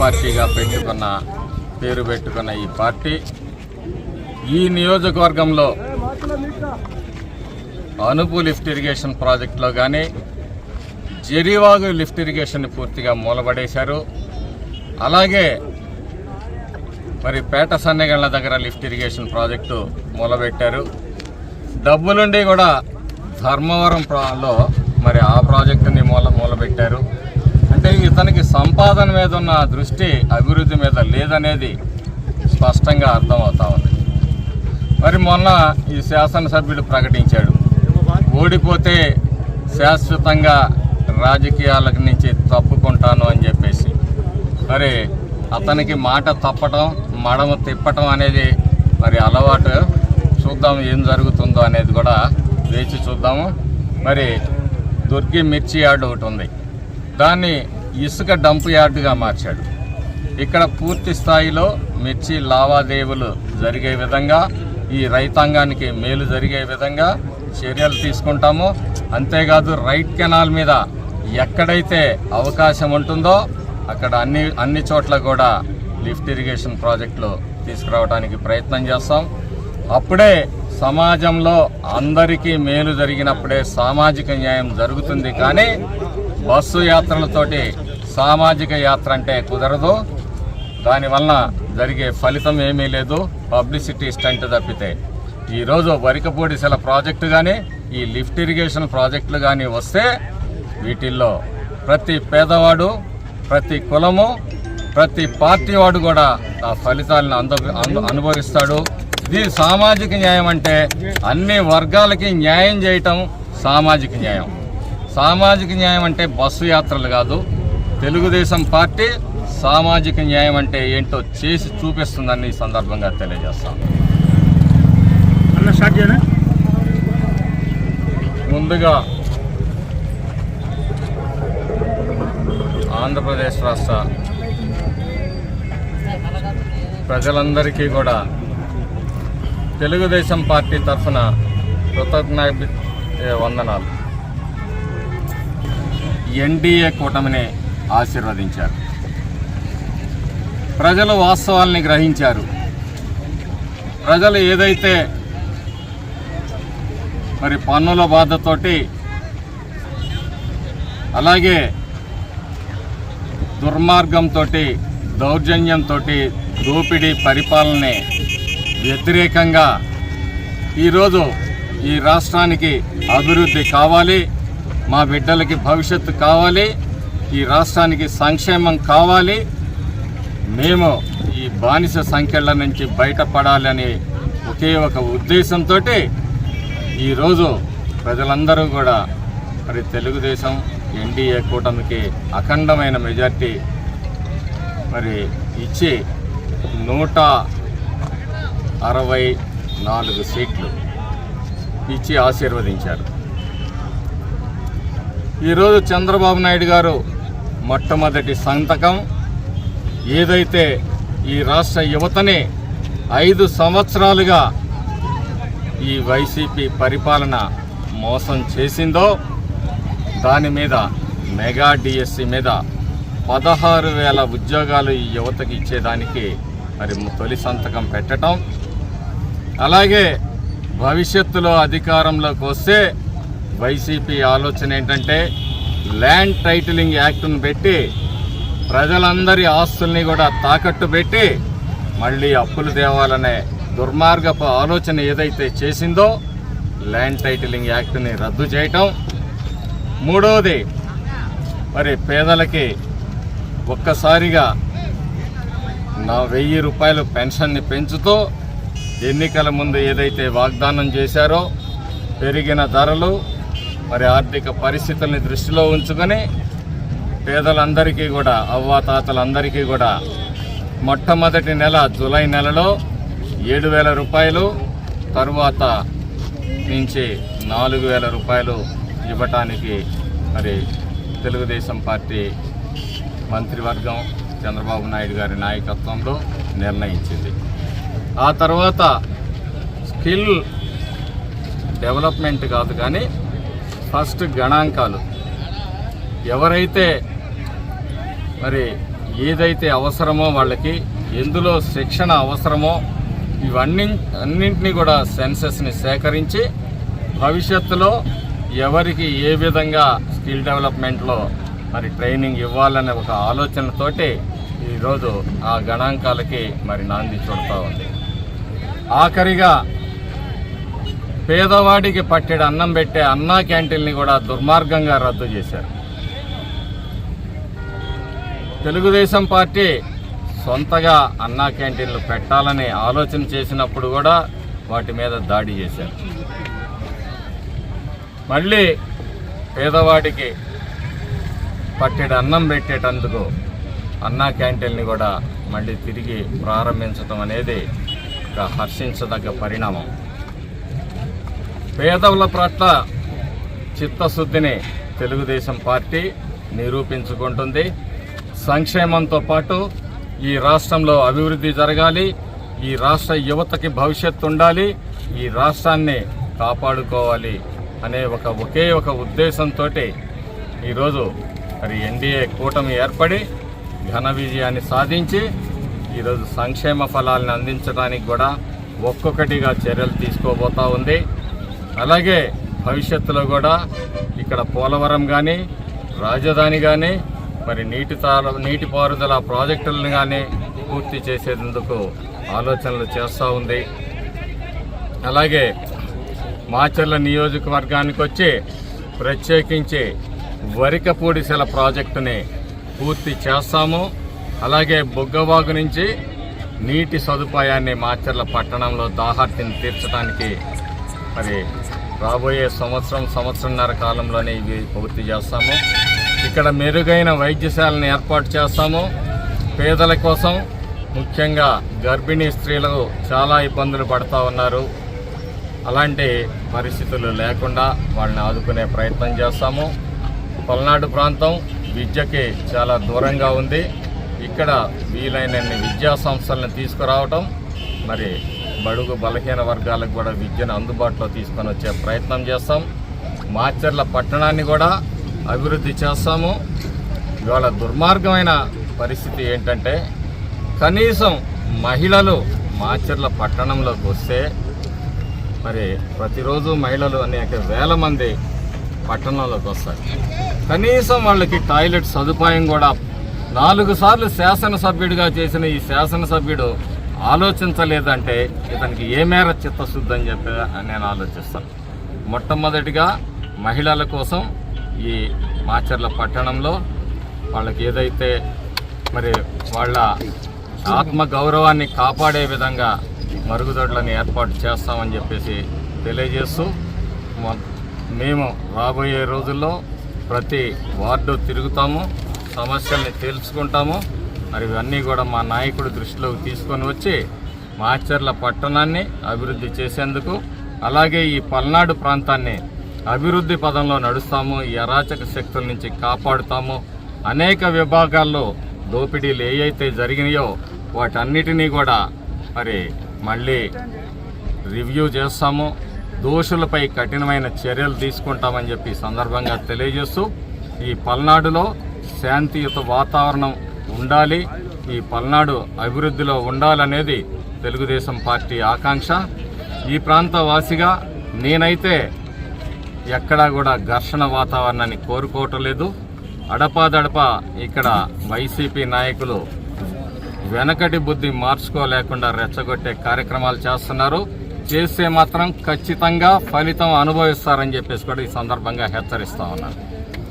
పార్టీగా పేరు పెట్టుకున్న ఈ పార్టీ ఈ నియోజకవర్గంలో అనుపు లిఫ్ట్ ఇరిగేషన్ ప్రాజెక్టులో కానీ జరివాగు లిఫ్ట్ ఇరిగేషన్ పూర్తిగా మూలబడేశారు. అలాగే మరి పేట సన్నెగళ్ళ దగ్గర లిఫ్ట్ ఇరిగేషన్ ప్రాజెక్టు మూలబెట్టారు. డబ్బులుండి కూడా ధర్మవరంలో మరి ఆ ప్రాజెక్టుని మూలబెట్టారు. అంటే ఇతనికి సంపాదన మీద ఉన్న దృష్టి అభివృద్ధి మీద లేదనేది స్పష్టంగా అర్థమవుతా ఉంది. మరి మొన్న ఈ శాసనసభ్యుడు ప్రకటించాడు, ఓడిపోతే శాశ్వతంగా రాజకీయాల నుంచి తప్పుకుంటాను అని చెప్పేసి. మరి అతనికి మాట తప్పటం, మడమ తిప్పటం అనేది మరి అలవాటు. చూద్దాం ఏం జరుగుతుందో అనేది కూడా వేచి చూద్దాము. మరి దుర్గి మిర్చి యార్డు ఒకటి ఉంది, దాన్ని ఇసుక డంప్ యార్డుగా మార్చాడు. ఇక్కడ పూర్తి స్థాయిలో మిర్చి లావాదేవీలు జరిగే విధంగా, ఈ రైతాంగానికి మేలు జరిగే విధంగా చర్యలు తీసుకుంటాము. అంతేకాదు రైట్ కెనాల్ మీద ఎక్కడైతే అవకాశం ఉంటుందో అక్కడ అన్ని చోట్ల కూడా లిఫ్ట్ ఇరిగేషన్ ప్రాజెక్టులు తీసుకురావడానికి ప్రయత్నం చేస్తాం. అప్పుడే సమాజంలో అందరికీ మేలు జరిగినప్పుడే సామాజిక న్యాయం జరుగుతుంది. కానీ బస్సు యాత్రలతోటి సామాజిక యాత్ర అంటే కుదరదు. దానివల్ల జరిగే ఫలితం ఏమీ లేదు, పబ్లిసిటీ స్టంట్ తప్పితే. ఈరోజు వరికపూడిసెల ప్రాజెక్టు కానీ ఈ లిఫ్ట్ ఇరిగేషన్ ప్రాజెక్టులు కానీ వస్తే వీటిల్లో ప్రతి పేదవాడు, ప్రతి కులము, ప్రతి పార్టీ వాడు కూడా ఆ ఫలితాలను అనుభవిస్తాడు. ఇది సామాజిక న్యాయం. అంటే అన్ని వర్గాలకి న్యాయం చేయటం సామాజిక న్యాయం. సామాజిక న్యాయం అంటే బస్సు యాత్రలు కాదు. తెలుగుదేశం పార్టీ సామాజిక న్యాయం అంటే ఏంటో చేసి చూపిస్తుందని ఈ సందర్భంగా తెలియజేస్తాం. ముందుగా ఆంధ్రప్రదేశ్ రాష్ట్ర ప్రజలందరికీ కూడా తెలుగుదేశం పార్టీ తరఫున వందనాలు. ఎన్డీఏ కూటమిని ఆశీర్వదించారు. ప్రజలు వాస్తవాల్ని గ్రహించారు. ప్రజలు ఏదైతే మరి పన్నుల బాధతోటి, అలాగే దుర్మార్గంతో, దౌర్జన్యంతో, దోపిడీ పరిపాలనే వ్యతిరేకంగా ఈరోజు ఈ రాష్ట్రానికి అభివృద్ధి కావాలి, మా బిడ్డలకి భవిష్యత్తు కావాలి, ఈ రాష్ట్రానికి సంక్షేమం కావాలి, మేము ఈ బానిస సంఖ్యల నుంచి బయటపడాలని ఒకే ఒక ఉద్దేశంతో ఈరోజు ప్రజలందరూ కూడా మరి తెలుగుదేశం ఎన్డీఏ కూటమికి అఖండమైన మెజార్టీ మరి ఇచ్చి 164 సీట్లు ఇచ్చి ఆశీర్వదించారు. ఈరోజు చంద్రబాబు నాయుడు గారు మొట్టమొదటి సంతకం ఏదైతే ఈ రాష్ట్ర యువతని 5 సంవత్సరాలుగా ఈ వైసీపీ పరిపాలన మోసం చేసిందో దాని మీద మెగా డిఎస్సి మీద 16,000 ఉద్యోగాలు ఈ యువతకి ఇచ్చేదానికి మరి తొలి సంతకం పెట్టడం, అలాగే భవిష్యత్తులో అధికారంలోకి వస్తే వైసీపీ ఆలోచన ఏంటంటే ల్యాండ్ టైటిలింగ్ యాక్ట్ను పెట్టి ప్రజలందరి ఆస్తుల్ని కూడా తాకట్టు పెట్టి మళ్ళీ అప్పులు తేవాలనే దుర్మార్గపు ఆలోచన ఏదైతే చేసిందో ల్యాండ్ టైటిలింగ్ యాక్ట్ని రద్దు చేయటం. మూడవది మరి పేదలకి ఒక్కసారిగా 1000 రూపాయలు పెన్షన్ని పెంచుతూ ఎన్నికల ముందు ఏదైతే వాగ్దానం చేశారో పెరిగిన ధరలు మరి ఆర్థిక పరిస్థితుల్ని దృష్టిలో ఉంచుకొని పేదలందరికీ కూడా, అవ్వాతాతలందరికీ కూడా మొట్టమొదటి నెల జూలై నెలలో 7,000 రూపాయలు, తరువాత నుంచి 4,000 రూపాయలు ఇవ్వటానికి మరి తెలుగుదేశం పార్టీ మంత్రివర్గం చంద్రబాబు నాయుడు గారి నాయకత్వంలో నిర్ణయించింది. ఆ తర్వాత స్కిల్ డెవలప్మెంట్ కాదు కానీ ఫస్ట్ గణాంకాలు ఎవరైతే మరి ఏదైతే అవసరమో వాళ్ళకి ఎందులో శిక్షణ అవసరమో అన్నింటినీ కూడా సెన్సస్ని సేకరించి భవిష్యత్తులో ఎవరికి ఏ విధంగా స్కిల్ డెవలప్మెంట్లో మరి ట్రైనింగ్ ఇవ్వాలనే ఒక ఆలోచనతోటి ఈరోజు ఆ గణాంకాలకి మరి నాంది చుడతా ఉంది. ఆఖరిగా పేదవాడికి పట్టెడు అన్నం పెట్టే అన్నా క్యాంటీన్ని కూడా దుర్మార్గంగా రద్దు చేశారు. తెలుగుదేశం పార్టీ సొంతగా అన్నా క్యాంటీన్లు పెట్టాలని ఆలోచన చేసినప్పుడు కూడా వాటి మీద దాడి చేశారు. మళ్ళీ పేదవాడికి పట్టెడు అన్నం పెట్టేటందుకు అన్నా క్యాంటీన్ని కూడా మళ్ళీ తిరిగి ప్రారంభించడం అనేది ఒక హర్షించదగ్గ పరిణామం. పేదల పట్ల చిత్తశుద్ధిని తెలుగుదేశం పార్టీ నిరూపించుకుంటుంది. సంక్షేమంతో పాటు ఈ రాష్ట్రంలో అభివృద్ధి జరగాలి, ఈ రాష్ట్ర యువతకి భవిష్యత్తు ఉండాలి, ఈ రాష్ట్రాన్ని కాపాడుకోవాలి అనే ఒకే ఒక ఉద్దేశంతో ఈరోజు మరి ఎన్డీఏ కూటమి ఏర్పడి ఘన విజయాన్ని సాధించి ఈరోజు సంక్షేమ ఫలాలను అందించడానికి కూడా ఒక్కొక్కటిగా చర్యలు తీసుకోబోతూ ఉంది. అలాగే భవిష్యత్తులో కూడా ఇక్కడ పోలవరం కానీ, రాజధాని కానీ, మరి నీటిపారుదల ప్రాజెక్టులను కానీ పూర్తి చేసేందుకు ఆలోచనలు చేస్తూ ఉంది. అలాగే మాచర్ల నియోజకవర్గానికి వచ్చి ప్రత్యేకించి వరికపూడిసెల ప్రాజెక్టుని పూర్తి చేస్తాము. అలాగే బుగ్గవాగు నుంచి నీటి సదుపాయాన్ని మాచర్ల పట్టణంలో దాహార్తిని తీర్చడానికి మరి రాబోయే సంవత్సరంన్నర కాలంలోనే ఇవి పూర్తి చేస్తాము. ఇక్కడ మెరుగైన వైద్యశాలను ఏర్పాటు చేస్తాము. పేదల కోసం ముఖ్యంగా గర్భిణీ స్త్రీలకు చాలా ఇబ్బందులు పడుతూ ఉన్నారు. అలాంటి పరిస్థితులు లేకుండా వాళ్ళని ఆదుకునే ప్రయత్నం చేస్తాము. పల్నాడు ప్రాంతం విద్యకి చాలా దూరంగా ఉంది. ఇక్కడ వీలైనన్ని విద్యా సంస్థలను తీసుకురావటం, మరి బడుగు బలహీన వర్గాలకు కూడా విద్యను అందుబాటులో తీసుకొని వచ్చే ప్రయత్నం చేస్తాం. మాచర్ల పట్టణాన్ని కూడా అభివృద్ధి చేస్తాము. ఇవాళ దుర్మార్గమైన పరిస్థితి ఏంటంటే కనీసం మహిళలు మాచర్ల పట్టణంలోకి వస్తే మరి ప్రతిరోజు మహిళలు అనేక వేల మంది పట్టణంలోకి వస్తారు. కనీసం వాళ్ళకి టాయిలెట్ సదుపాయం కూడా 4 సార్లు శాసనసభ్యుడిగా చేసిన ఈ శాసనసభ్యుడు ఆలోచించలేదంటే ఇతనికి ఏ మేర చిత్తశుద్ధి అని చెప్పి నేను ఆలోచిస్తాను. మొట్టమొదటిగా మహిళల కోసం ఈ మాచర్ల పట్టణంలో వాళ్ళకి ఏదైతే మరి వాళ్ళ ఆత్మగౌరవాన్ని కాపాడే విధంగా మరుగుదొడ్లను ఏర్పాటు చేస్తామని చెప్పేసి తెలియజేస్తూ మేము రాబోయే రోజుల్లో ప్రతి వార్డు తిరుగుతాము, సమస్యల్ని తెలుసుకుంటాము. మరి ఇవన్నీ కూడా మా నాయకుడు దృష్టిలోకి తీసుకొని వచ్చి మాచర్ల పట్టణాన్ని అభివృద్ధి చేసేందుకు, అలాగే ఈ పల్నాడు ప్రాంతాన్ని అభివృద్ధి పదంలో నడుస్తాము. ఈ అరాచక శక్తుల నుంచి కాపాడుతాము. అనేక విభాగాల్లో దోపిడీలు ఏవైతే జరిగినాయో వాటన్నిటినీ కూడా మరి మళ్ళీ రివ్యూ చేస్తాము. దోషులపై కఠినమైన చర్యలు తీసుకుంటామని చెప్పి సందర్భంగా తెలియజేస్తూ ఈ పల్నాడులో శాంతియుత వాతావరణం ఉండాలి, ఈ పల్నాడు అభివృద్ధిలో ఉండాలనేది తెలుగుదేశం పార్టీ ఆకాంక్ష. ఈ ప్రాంత వాసిగా నేనైతే ఎక్కడా కూడా ఘర్షణ వాతావరణాన్ని కోరుకోవటం లేదు. అడపాదడపా ఇక్కడ వైసీపీ నాయకులు వెనకటి బుద్ధి మార్చుకోలేకుండా రెచ్చగొట్టే కార్యక్రమాలు చేస్తున్నారు. చేస్తే మాత్రం ఖచ్చితంగా ఫలితం అనుభవిస్తారని చెప్పేసి కూడా ఈ సందర్భంగా హెచ్చరిస్తా ఉన్నారు.